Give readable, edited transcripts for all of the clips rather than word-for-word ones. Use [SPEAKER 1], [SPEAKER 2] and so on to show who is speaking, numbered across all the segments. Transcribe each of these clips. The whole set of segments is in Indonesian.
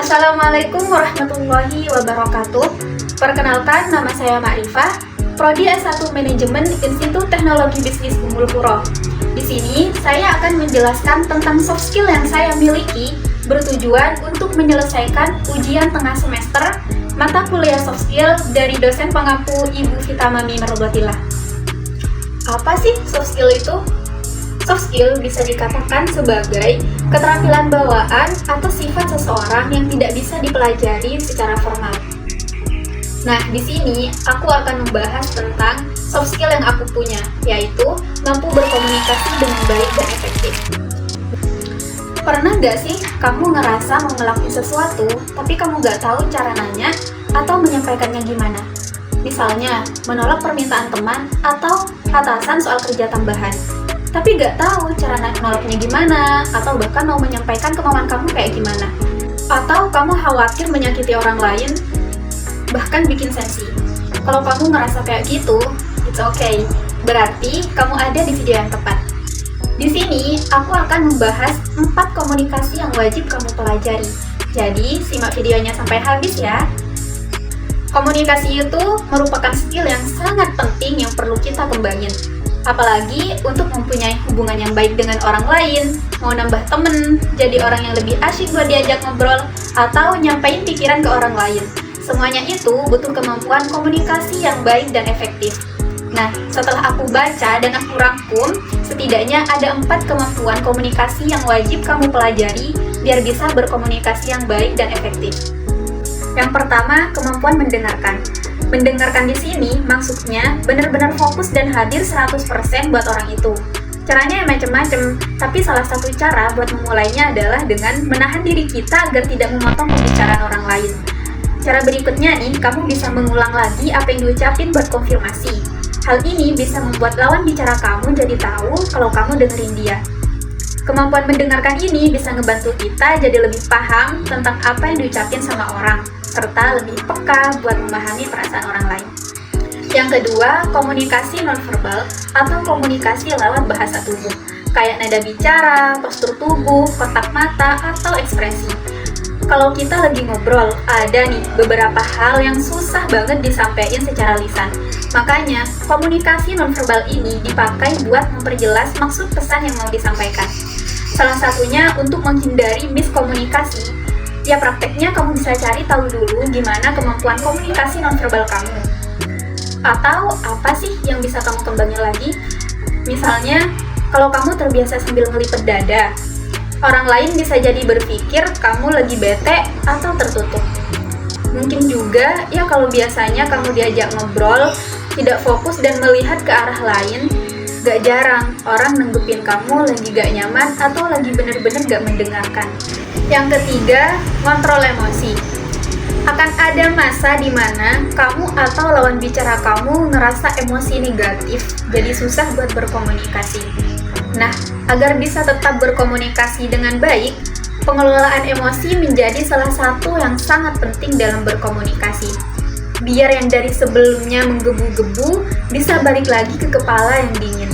[SPEAKER 1] Assalamualaikum warahmatullahi wabarakatuh. Perkenalkan, nama saya Ma'rifah, Prodi S1 Manajemen Institut Teknologi Bisnis Umbul Qura. Di sini, saya akan menjelaskan tentang soft skill yang saya miliki bertujuan untuk menyelesaikan ujian tengah semester mata kuliah soft skill dari dosen pengampu Ibu Vita Mami Margotillah. Apa sih soft skill itu? Soft skill bisa dikatakan sebagai keterampilan bawaan atau sifat seseorang yang tidak bisa dipelajari secara formal. Nah, di sini aku akan membahas tentang soft skill yang aku punya, yaitu mampu berkomunikasi dengan baik dan efektif. Pernah nggak sih kamu ngerasa mau ngelakuin sesuatu, tapi kamu nggak tahu cara nanya atau menyampaikannya gimana? Misalnya, menolak permintaan teman atau atasan soal kerja tambahan, tapi nggak tahu cara nolaknya gimana, atau bahkan mau menyampaikan kemauan kamu kayak gimana. Atau kamu khawatir menyakiti orang lain, bahkan bikin sensi. Kalau kamu ngerasa kayak gitu, it's okay. Berarti kamu ada di video yang tepat. Di sini, aku akan membahas 4 komunikasi yang wajib kamu pelajari. Jadi, simak videonya sampai habis ya. Komunikasi itu merupakan skill yang sangat penting yang perlu kita kembangin. Apalagi untuk mempunyai hubungan yang baik dengan orang lain, mau nambah temen, jadi orang yang lebih asyik buat diajak ngobrol, atau nyampein pikiran ke orang lain. Semuanya itu butuh kemampuan komunikasi yang baik dan efektif. Nah, setelah aku baca dan aku rangkum, setidaknya ada 4 kemampuan komunikasi yang wajib kamu pelajari biar bisa berkomunikasi yang baik dan efektif. Yang pertama, kemampuan mendengarkan. Mendengarkan di sini maksudnya benar-benar fokus dan hadir 100% buat orang itu. Caranya macam-macam, tapi salah satu cara buat memulainya adalah dengan menahan diri kita agar tidak memotong pembicaraan orang lain. Cara berikutnya nih, kamu bisa mengulang lagi apa yang diucapin buat konfirmasi. Hal ini bisa membuat lawan bicara kamu jadi tahu kalau kamu dengerin dia. Kemampuan mendengarkan ini bisa ngebantu kita jadi lebih paham tentang apa yang diucapin sama orang, serta lebih peka buat memahami perasaan orang lain. Yang kedua, komunikasi nonverbal atau komunikasi lewat bahasa tubuh, kayak nada bicara, postur tubuh, kontak mata, atau ekspresi. Kalau kita lagi ngobrol, ada nih beberapa hal yang susah banget disampaikan secara lisan. Makanya, komunikasi nonverbal ini dipakai buat memperjelas maksud pesan yang mau disampaikan. Salah satunya untuk menghindari miskomunikasi. Ya, prakteknya kamu bisa cari tahu dulu gimana kemampuan komunikasi nonverbal kamu. Atau apa sih yang bisa kamu kembangin lagi? Misalnya, kalau kamu terbiasa sambil ngelipet dada, orang lain bisa jadi berpikir kamu lagi bete atau tertutup. Mungkin juga, ya kalau biasanya kamu diajak ngobrol, tidak fokus dan melihat ke arah lain, gak jarang orang nanggepin kamu lagi gak nyaman atau lagi bener-bener gak mendengarkan. Yang ketiga, kontrol emosi. Akan ada masa di mana kamu atau lawan bicara kamu ngerasa emosi negatif, jadi susah buat berkomunikasi. Nah, agar bisa tetap berkomunikasi dengan baik, pengelolaan emosi menjadi salah satu yang sangat penting dalam berkomunikasi. Biar yang dari sebelumnya menggebu-gebu bisa balik lagi ke kepala yang dingin.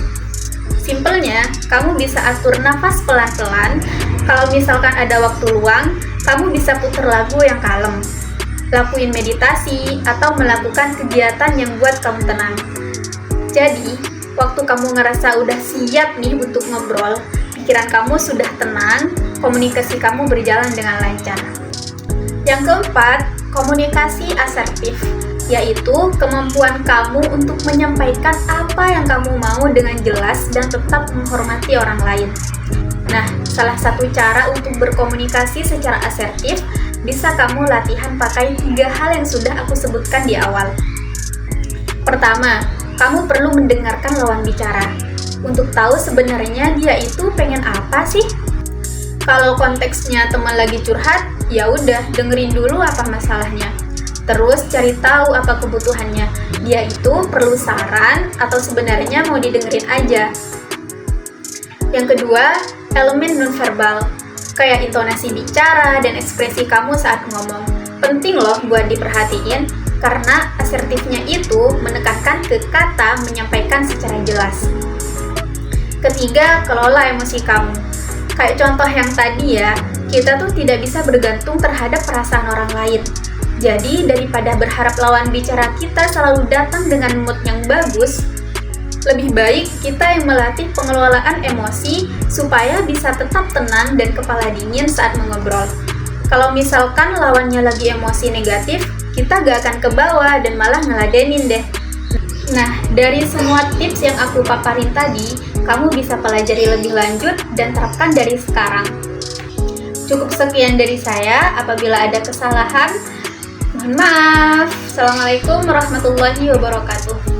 [SPEAKER 1] Simpelnya, kamu bisa atur nafas pelan-pelan. Kalau misalkan ada waktu luang, kamu bisa putar lagu yang kalem, lakuin meditasi, atau melakukan kegiatan yang buat kamu tenang. Jadi, waktu kamu ngerasa udah siap nih untuk ngobrol, pikiran kamu sudah tenang, komunikasi kamu berjalan dengan lancar. Yang keempat, komunikasi asertif, yaitu kemampuan kamu untuk menyampaikan apa yang kamu mau dengan jelas dan tetap menghormati orang lain. Nah, salah satu cara untuk berkomunikasi secara asertif bisa kamu latihan pakai 3 hal yang sudah aku sebutkan di awal. Pertama, kamu perlu mendengarkan lawan bicara untuk tahu sebenarnya dia itu pengen apa sih. Kalau konteksnya teman lagi curhat, ya udah dengerin dulu apa masalahnya. Terus cari tahu apa kebutuhannya. Dia itu perlu saran atau sebenarnya mau didengerin aja. Yang kedua, elemen nonverbal, kayak intonasi bicara dan ekspresi kamu saat ngomong. Penting loh buat diperhatiin, karena asertifnya itu menekankan ke kata menyampaikan secara jelas. Ketiga, kelola emosi kamu. Kayak contoh yang tadi ya, Kita tuh tidak bisa bergantung terhadap perasaan orang lain. Jadi, daripada berharap lawan bicara kita selalu datang dengan mood yang bagus, lebih baik kita yang melatih pengelolaan emosi supaya bisa tetap tenang dan kepala dingin saat mengobrol. Kalau misalkan lawannya lagi emosi negatif, kita gak akan ke bawah dan malah ngeladenin deh. Nah, dari semua tips yang aku paparin tadi, kamu bisa pelajari lebih lanjut dan terapkan dari sekarang. Cukup sekian dari saya. Apabila ada kesalahan, mohon maaf. Assalamualaikum warahmatullahi wabarakatuh.